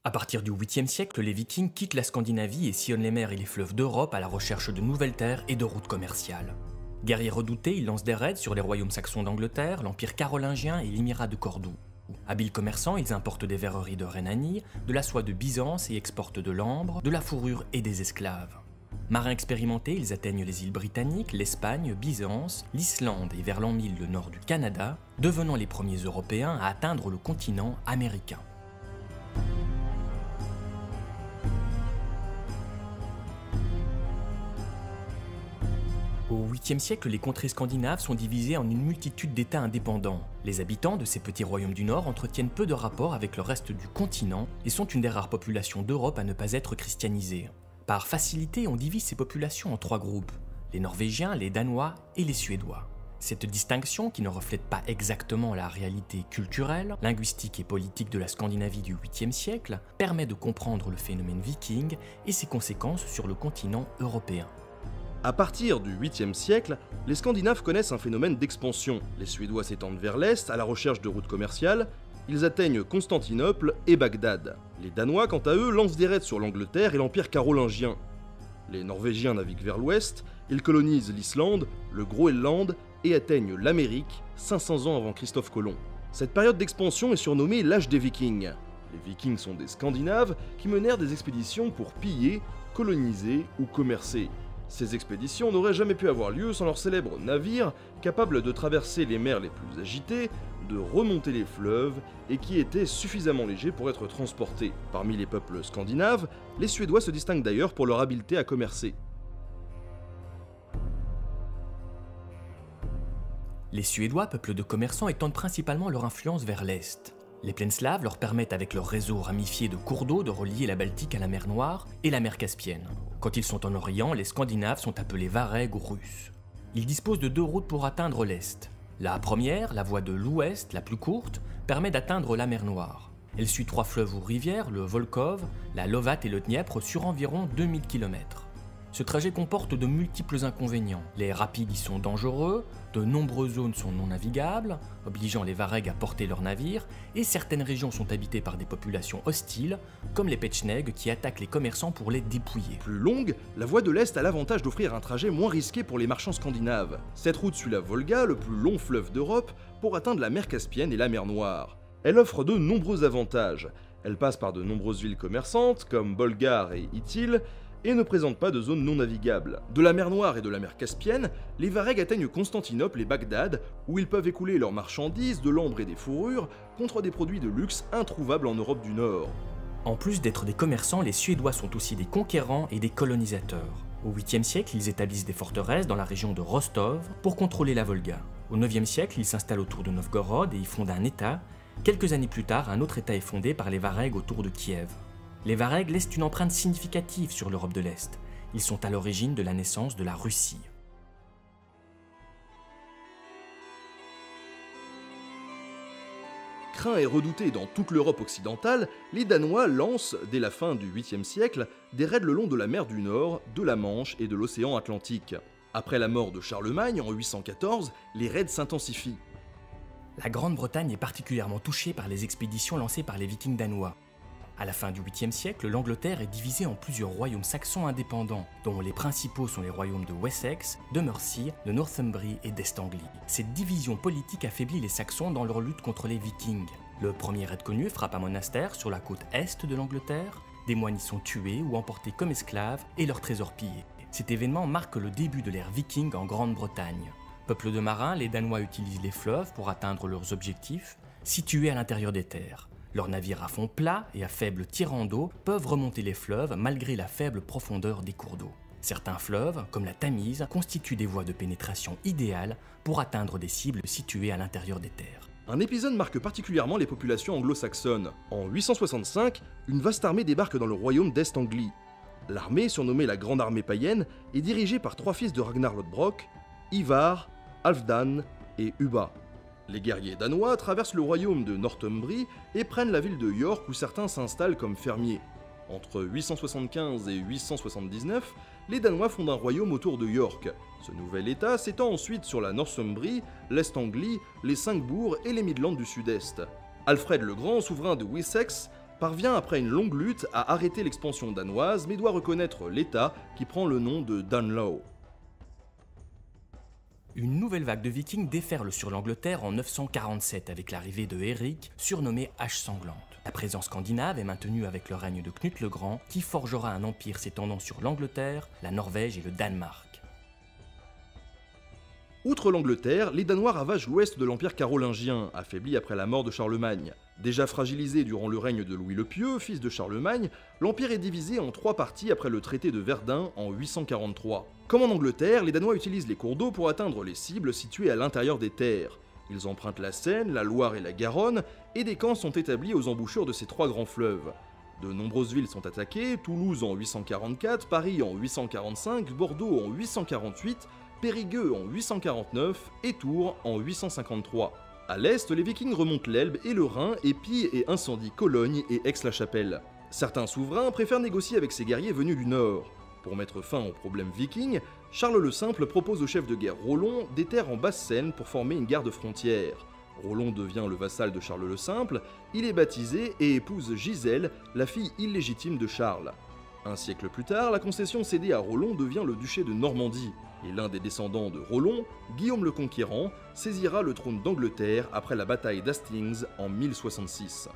À partir du 8e siècle, les Vikings quittent la Scandinavie et sillonnent les mers et les fleuves d'Europe à la recherche de nouvelles terres et de routes commerciales. Guerriers redoutés, ils lancent des raids sur les royaumes saxons d'Angleterre, l'Empire carolingien et l'Émirat de Cordoue. Habiles commerçants, ils importent des verreries de Rhénanie, de la soie de Byzance et exportent de l'ambre, de la fourrure et des esclaves. Marins expérimentés, ils atteignent les îles britanniques, l'Espagne, Byzance, l'Islande et vers l'an 1000 le nord du Canada, devenant les premiers Européens à atteindre le continent américain. Au 8e siècle, les contrées scandinaves sont divisées en une multitude d'États indépendants. Les habitants de ces petits royaumes du Nord entretiennent peu de rapports avec le reste du continent et sont une des rares populations d'Europe à ne pas être christianisées. Par facilité, on divise ces populations en 3 groupes, les Norvégiens, les Danois et les Suédois. Cette distinction, qui ne reflète pas exactement la réalité culturelle, linguistique et politique de la Scandinavie du 8e siècle, permet de comprendre le phénomène viking et ses conséquences sur le continent européen. À partir du 8e siècle, les Scandinaves connaissent un phénomène d'expansion. Les Suédois s'étendent vers l'est à la recherche de routes commerciales, ils atteignent Constantinople et Bagdad. Les Danois, quant à eux, lancent des raids sur l'Angleterre et l'Empire carolingien. Les Norvégiens naviguent vers l'ouest, ils colonisent l'Islande, le Groenland et atteignent l'Amérique 500 ans avant Christophe Colomb. Cette période d'expansion est surnommée l'âge des Vikings. Les Vikings sont des Scandinaves qui menèrent des expéditions pour piller, coloniser ou commercer. Ces expéditions n'auraient jamais pu avoir lieu sans leurs célèbres navires, capables de traverser les mers les plus agitées, de remonter les fleuves, et qui étaient suffisamment légers pour être transportés. Parmi les peuples scandinaves, les Suédois se distinguent d'ailleurs pour leur habileté à commercer. Les Suédois, peuple de commerçants, étendent principalement leur influence vers l'est. Les plaines slaves leur permettent avec leur réseau ramifié de cours d'eau de relier la Baltique à la mer Noire et la mer Caspienne. Quand ils sont en Orient, les Scandinaves sont appelés Varegs ou Russes. Ils disposent de 2 routes pour atteindre l'est. La première, la voie de l'ouest, la plus courte, permet d'atteindre la mer Noire. Elle suit 3 fleuves ou rivières, le Volkhov, la Lovat et le Dniepr, sur environ 2000 km. Ce trajet comporte de multiples inconvénients. Les rapides y sont dangereux, de nombreuses zones sont non navigables, obligeant les Varegs à porter leurs navires, et certaines régions sont habitées par des populations hostiles, comme les Pecheneg qui attaquent les commerçants pour les dépouiller. Plus longue, la voie de l'Est a l'avantage d'offrir un trajet moins risqué pour les marchands scandinaves. Cette route suit la Volga, le plus long fleuve d'Europe, pour atteindre la mer Caspienne et la mer Noire. Elle offre de nombreux avantages. Elle passe par de nombreuses villes commerçantes, comme Bolgar et Itil, et ne présente pas de zone non navigable. De la mer Noire et de la mer Caspienne, les Varegs atteignent Constantinople et Bagdad, où ils peuvent écouler leurs marchandises, de l'ambre et des fourrures, contre des produits de luxe introuvables en Europe du Nord. En plus d'être des commerçants, les Suédois sont aussi des conquérants et des colonisateurs. Au 8e siècle, ils établissent des forteresses dans la région de Rostov pour contrôler la Volga. Au 9e siècle, ils s'installent autour de Novgorod et y fondent un État. Quelques années plus tard, un autre État est fondé par les Varegs autour de Kiev. Les Varegs laissent une empreinte significative sur l'Europe de l'Est. Ils sont à l'origine de la naissance de la Russie. Craints et redoutés dans toute l'Europe occidentale, les Danois lancent, dès la fin du 8e siècle, des raids le long de la mer du Nord, de la Manche et de l'océan Atlantique. Après la mort de Charlemagne en 814, les raids s'intensifient. La Grande-Bretagne est particulièrement touchée par les expéditions lancées par les Vikings danois. À la fin du 8e siècle, l'Angleterre est divisée en plusieurs royaumes saxons indépendants, dont les principaux sont les royaumes de Wessex, de Mercie, de Northumbrie et d'Est-Anglie. Cette division politique affaiblit les Saxons dans leur lutte contre les Vikings. Le premier raid connu frappe un monastère sur la côte est de l'Angleterre, des moines y sont tués ou emportés comme esclaves et leurs trésors pillés. Cet événement marque le début de l'ère viking en Grande-Bretagne. Peuple de marins, les Danois utilisent les fleuves pour atteindre leurs objectifs, situés à l'intérieur des terres. Leurs navires à fond plat et à faible tirant d'eau peuvent remonter les fleuves malgré la faible profondeur des cours d'eau. Certains fleuves, comme la Tamise, constituent des voies de pénétration idéales pour atteindre des cibles situées à l'intérieur des terres. Un épisode marque particulièrement les populations anglo-saxonnes. En 865, une vaste armée débarque dans le royaume d'Est-Anglie. L'armée, surnommée la Grande Armée païenne, est dirigée par 3 fils de Ragnar Lodbrok, Ivar, Halfdan et Ubba. Les guerriers danois traversent le royaume de Northumbrie et prennent la ville de York où certains s'installent comme fermiers. Entre 875 et 879, les Danois fondent un royaume autour de York. Ce nouvel état s'étend ensuite sur la Northumbrie, l'Est-Anglie, les 5 bourgs et les Midlands du sud-est. Alfred le Grand, souverain de Wessex, parvient après une longue lutte à arrêter l'expansion danoise mais doit reconnaître l'État qui prend le nom de Danelaw. Une nouvelle vague de vikings déferle sur l'Angleterre en 947 avec l'arrivée de Éric, surnommé Hache sanglante. La présence scandinave est maintenue avec le règne de Knut le Grand, qui forgera un empire s'étendant sur l'Angleterre, la Norvège et le Danemark. Outre l'Angleterre, les Danois ravagent l'ouest de l'Empire carolingien, affaibli après la mort de Charlemagne. Déjà fragilisé durant le règne de Louis le Pieux, fils de Charlemagne, l'Empire est divisé en 3 parties après le traité de Verdun en 843. Comme en Angleterre, les Danois utilisent les cours d'eau pour atteindre les cibles situées à l'intérieur des terres. Ils empruntent la Seine, la Loire et la Garonne, et des camps sont établis aux embouchures de ces 3 grands fleuves. De nombreuses villes sont attaquées, Toulouse en 844, Paris en 845, Bordeaux en 848, Périgueux en 849 et Tours en 853. À l'est, les Vikings remontent l'Elbe et le Rhin et pillent et incendient Cologne et Aix-la-Chapelle. Certains souverains préfèrent négocier avec ces guerriers venus du nord. Pour mettre fin aux problèmes vikings, Charles le Simple propose au chef de guerre Rollon des terres en Basse-Seine pour former une garde frontière. Rollon devient le vassal de Charles le Simple, il est baptisé et épouse Gisèle, la fille illégitime de Charles. Un siècle plus tard, la concession cédée à Rollon devient le duché de Normandie, et l'un des descendants de Rollon, Guillaume le Conquérant, saisira le trône d'Angleterre après la bataille d'Hastings en 1066.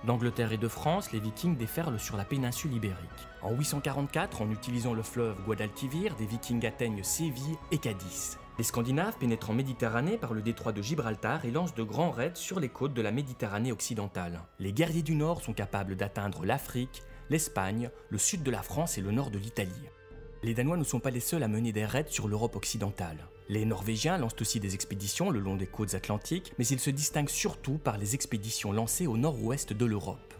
D'Angleterre et de France, les Vikings déferlent sur la péninsule ibérique. En 844, en utilisant le fleuve Guadalquivir, des Vikings atteignent Séville et Cadix. Les Scandinaves pénètrent en Méditerranée par le détroit de Gibraltar et lancent de grands raids sur les côtes de la Méditerranée occidentale. Les guerriers du Nord sont capables d'atteindre l'Afrique, l'Espagne, le sud de la France et le nord de l'Italie. Les Danois ne sont pas les seuls à mener des raids sur l'Europe occidentale. Les Norvégiens lancent aussi des expéditions le long des côtes atlantiques, mais ils se distinguent surtout par les expéditions lancées au nord-ouest de l'Europe.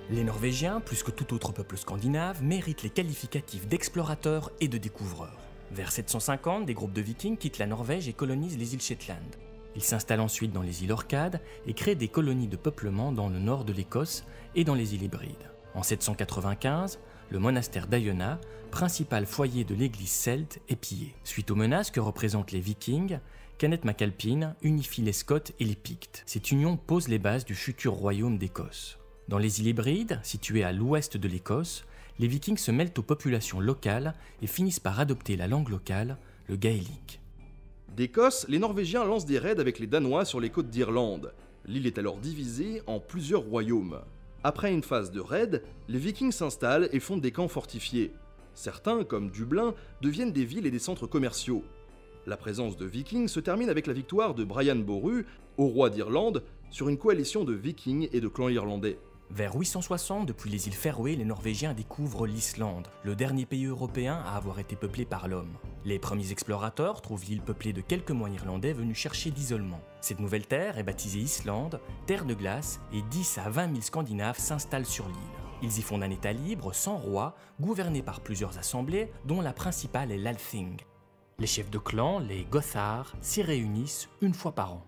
Les Norvégiens, plus que tout autre peuple scandinave, méritent les qualificatifs d'explorateurs et de découvreurs. Vers 750, des groupes de Vikings quittent la Norvège et colonisent les îles Shetland. Ils s'installent ensuite dans les îles Orcades et créent des colonies de peuplement dans le nord de l'Écosse et dans les îles Hébrides. En 795, le monastère d'Iona, principal foyer de l'église celte, est pillé. Suite aux menaces que représentent les Vikings, Kenneth MacAlpine unifie les Scots et les Pictes. Cette union pose les bases du futur royaume d'Écosse. Dans les îles Hébrides, situées à l'ouest de l'Écosse, les Vikings se mêlent aux populations locales et finissent par adopter la langue locale, le gaélique. D'Écosse, les Norvégiens lancent des raids avec les Danois sur les côtes d'Irlande. L'île est alors divisée en plusieurs royaumes. Après une phase de raids, les Vikings s'installent et fondent des camps fortifiés. Certains, comme Dublin, deviennent des villes et des centres commerciaux. La présence de Vikings se termine avec la victoire de Brian Boru, au roi d'Irlande, sur une coalition de Vikings et de clans irlandais. Vers 860, depuis les îles Féroé, les Norvégiens découvrent l'Islande, le dernier pays européen à avoir été peuplé par l'homme. Les premiers explorateurs trouvent l'île peuplée de quelques moines irlandais venus chercher d'isolement. Cette nouvelle terre est baptisée Islande, terre de glace, et 10 à 20 000 Scandinaves s'installent sur l'île. Ils y fondent un état libre, sans roi, gouverné par plusieurs assemblées, dont la principale est l'Althing. Les chefs de clan, les Gothar, s'y réunissent une fois par an.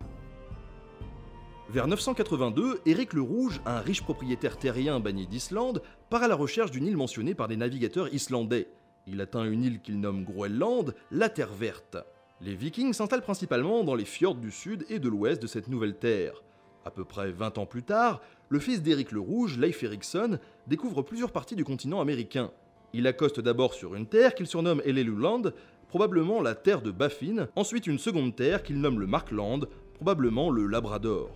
Vers 982, Éric le Rouge, un riche propriétaire terrien banni d'Islande, part à la recherche d'une île mentionnée par des navigateurs islandais. Il atteint une île qu'il nomme Groenland, la Terre Verte. Les Vikings s'installent principalement dans les fjords du sud et de l'ouest de cette nouvelle terre. À peu près 20 ans plus tard, le fils d'Éric le Rouge, Leif Erikson, découvre plusieurs parties du continent américain. Il accoste d'abord sur une terre qu'il surnomme Helluland, probablement la terre de Baffin, ensuite une seconde terre qu'il nomme le Markland, probablement le Labrador.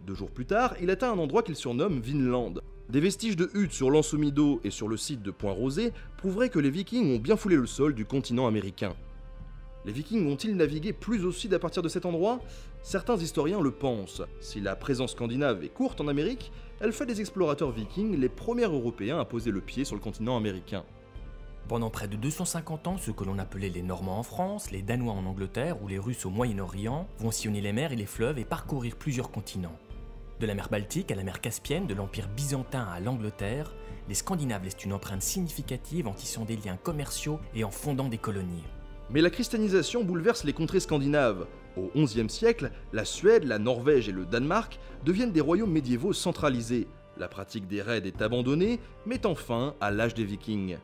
2 jours plus tard, il atteint un endroit qu'il surnomme Vinland. Des vestiges de huttes sur l'Ansomido et sur le site de Point-Rosé prouveraient que les Vikings ont bien foulé le sol du continent américain. Les Vikings ont-ils navigué plus au sud à partir de cet endroit? Certains historiens le pensent. Si la présence scandinave est courte en Amérique, elle fait des explorateurs vikings les premiers Européens à poser le pied sur le continent américain. Pendant près de 250 ans, ceux que l'on appelait les Normands en France, les Danois en Angleterre ou les Russes au Moyen-Orient vont sillonner les mers et les fleuves et parcourir plusieurs continents. De la mer Baltique à la mer Caspienne, de l'Empire byzantin à l'Angleterre, les Scandinaves laissent une empreinte significative en tissant des liens commerciaux et en fondant des colonies. Mais la christianisation bouleverse les contrées scandinaves. Au XIe siècle, la Suède, la Norvège et le Danemark deviennent des royaumes médiévaux centralisés. La pratique des raids est abandonnée, mettant fin à l'âge des Vikings.